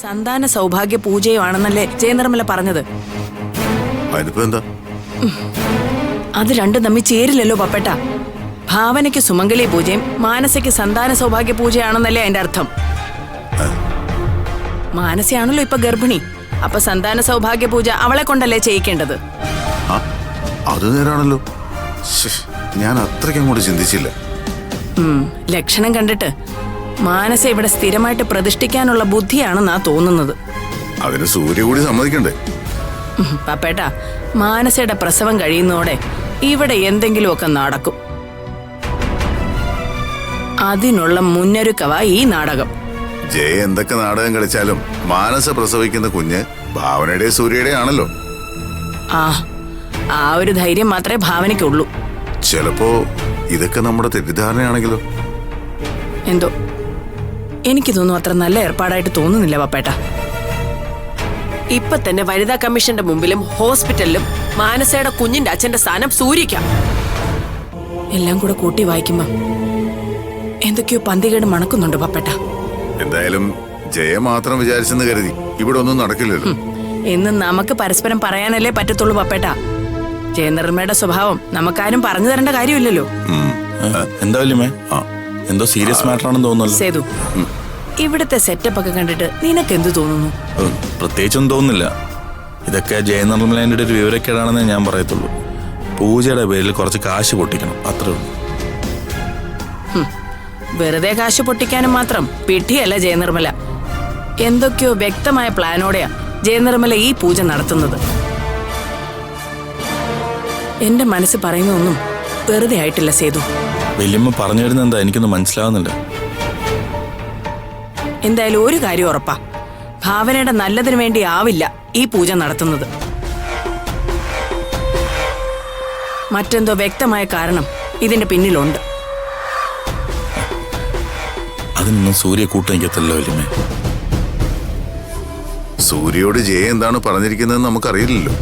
സന്താന സൗഭാഗ്യ പൂജയുമാണെന്നല്ലേ ജയനിർമ്മല പറഞ്ഞത്. അത് രണ്ടും തമ്മിൽ ചേരില്ലല്ലോ പപ്പേട്ട. ഭാവനയ്ക്ക് സുമംഗലി പൂജയും മാനസയ്ക്ക് സന്താന സൗഭാഗ്യ പൂജയാണെന്നല്ലേ അതിന്റെ അർത്ഥം. മാനസയാണല്ലോ ഇപ്പൊ ഗർഭിണി. അപ്പൊ സന്താന സൗഭാഗ്യ പൂജ അവളെ കൊണ്ടല്ലേ ചെയ്യിക്കേണ്ടത്. അത് നേരാണല്ലോ. ഞാൻ അത്രയ്ക്ക് അങ്ങോട്ട് ചിന്തിച്ചില്ല. ലക്ഷണം കണ്ടിട്ട് മാനസ ഇവിടെ സ്ഥിരമായിട്ട് പ്രതിഷ്ഠിക്കാനുള്ള ബുദ്ധിയാണെന്നാ തോന്നുന്നത്. അതിന് സൂര്യ കൂടി സമ്മതിക്കണ്ടേ? പപ്പേട്ട, മാനസയുടെ പ്രസവം കഴിയുന്നതോടെ ഇവിടെ എന്തെങ്കിലുമൊക്കെ നടക്കും. അതിനുള്ള മുന്നൊരുക്കവാ ഈ നാടകം. ജയ എന്തൊക്കെ നാടകം കളിച്ചാലും മാനസ പ്രസവിക്കുന്ന കുഞ്ഞ് ഭാവനയുടെ സൂര്യയുടെ ആണല്ലോ. ആ ഒരു ധൈര്യം മാത്രമേ ഭാവനയ്ക്കുള്ളൂ. ചിലപ്പോ ഇതൊക്കെ നമ്മുടെ തെറ്റിദ്ധാരണയാണെങ്കിലോ? എന്തോ എനിക്കിതൊന്നും അത്ര നല്ല ഏർപ്പാടായിട്ട് തോന്നുന്നില്ല പപ്പേട്ട. ഇപ്പൊ തന്നെ വനിതാ കമ്മീഷന്റെ മുമ്പിലും ഹോസ്പിറ്റലിലും മാനസയുടെ കുഞ്ഞിന്റെ അച്ഛന്റെ സ്ഥാനം സൂര്യയ്ക്കാം. എല്ലാം കൂടെ കൂട്ടി വായിക്കുമ്പോ എന്തൊക്കെയോ പന്തികേട് മണക്കുന്നുണ്ട് പപ്പേട്ട. എന്തായാലും ജയ മാത്രം വിചാരിച്ചെന്ന് കരുതി ഇവിടെ ഒന്നും നടക്കില്ലല്ലോ. എന്ന് നമുക്ക് പരസ്പരം പറയാനല്ലേ പറ്റത്തുള്ളൂ പപ്പേട്ട. ജയനിർമ്മയുടെ സ്വഭാവം നമുക്കാരും പറഞ്ഞു തരേണ്ട കാര്യമില്ലല്ലോ. എന്താ വല്യമ്മേ, എന്തോ സീരിയസ് മാറ്റർ ആണെന്ന് തോന്നുന്നു. സേതു, ഇവിടുത്തെ സെറ്റപ്പ് ഒക്കെ കണ്ടിട്ട് നിനക്ക് എന്ത് തോന്നുന്നു? പ്രത്യേകിച്ചൊന്നും തോന്നുന്നില്ല. ഇതൊക്കെ ജയനിർമ്മലേന്റെ ഒരു വിവരക്കേടാണെന്നേ ഞാൻ പറയത്തുള്ളൂ. പൂജയുടെ പേരിൽ കുറച്ച് കാശ് പൊട്ടിക്കണം, അത്രേ ഉള്ളൂ. വെറുതെ കാശ് പൊട്ടിക്കാനും മാത്രം പിഠിയല്ല ജയനിർമ്മല. എന്തൊക്കെയോ വ്യക്തമായ പ്ലാനോടെയാ ജയനിർമ്മല ഈ പൂജ നടത്തുന്നത്. എന്റെ മനസ്സ് പറയുന്നതൊന്നും വെറുതെ ആയിട്ടില്ല സേതു. വല്യമ്മ പറഞ്ഞു വരുന്നത് എന്താ എനിക്കൊന്നും മനസ്സിലാവുന്നില്ല. എന്തായാലും ഒരു കാര്യം ഉറപ്പാ, ഭാവനയുടെ നല്ലതിനു വേണ്ടി ആവില്ല ഈ പൂജ നടത്തുന്നത്. മറ്റെന്തോ വ്യക്തമായ കാരണം ഇതിന്റെ പിന്നിലുണ്ട്. അതിനൊന്നും സൂര്യ കൂട്ടിക്കത്തല്ലോ വല്യമ്മേ. സൂര്യയോട് ജയ എന്താണ് പറഞ്ഞിരിക്കുന്നതെന്ന് നമുക്കറിയില്ലല്ലോ.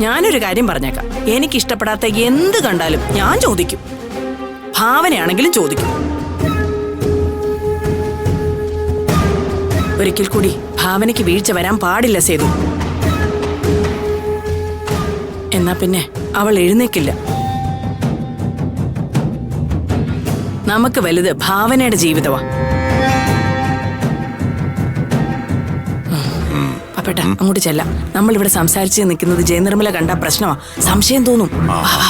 ഞാനൊരു കാര്യം പറഞ്ഞേക്കാം, എനിക്കിഷ്ടപ്പെടാത്ത എന്ത് കണ്ടാലും ഞാൻ ചോദിക്കും. ഭാവനയാണെങ്കിലും ചോദിക്കും. ഒരിക്കൽ കൂടി ഭാവനയ്ക്ക് വീഴ്ച വരാൻ പാടില്ല സേതു. എന്നാ പിന്നെ അവൾ എഴുന്നേക്കില്ല. നമുക്ക് വലുത് ഭാവനയുടെ ജീവിതമാ. പപ്പേട്ട, അങ്ങോട്ട് ചെല്ലാം. നമ്മൾ ഇവിടെ സംസാരിച്ച് നിൽക്കുന്നത് ജയനിർമ്മല കണ്ട പ്രശ്നമാ. സംശയം തോന്നും. വാ വാ വാ.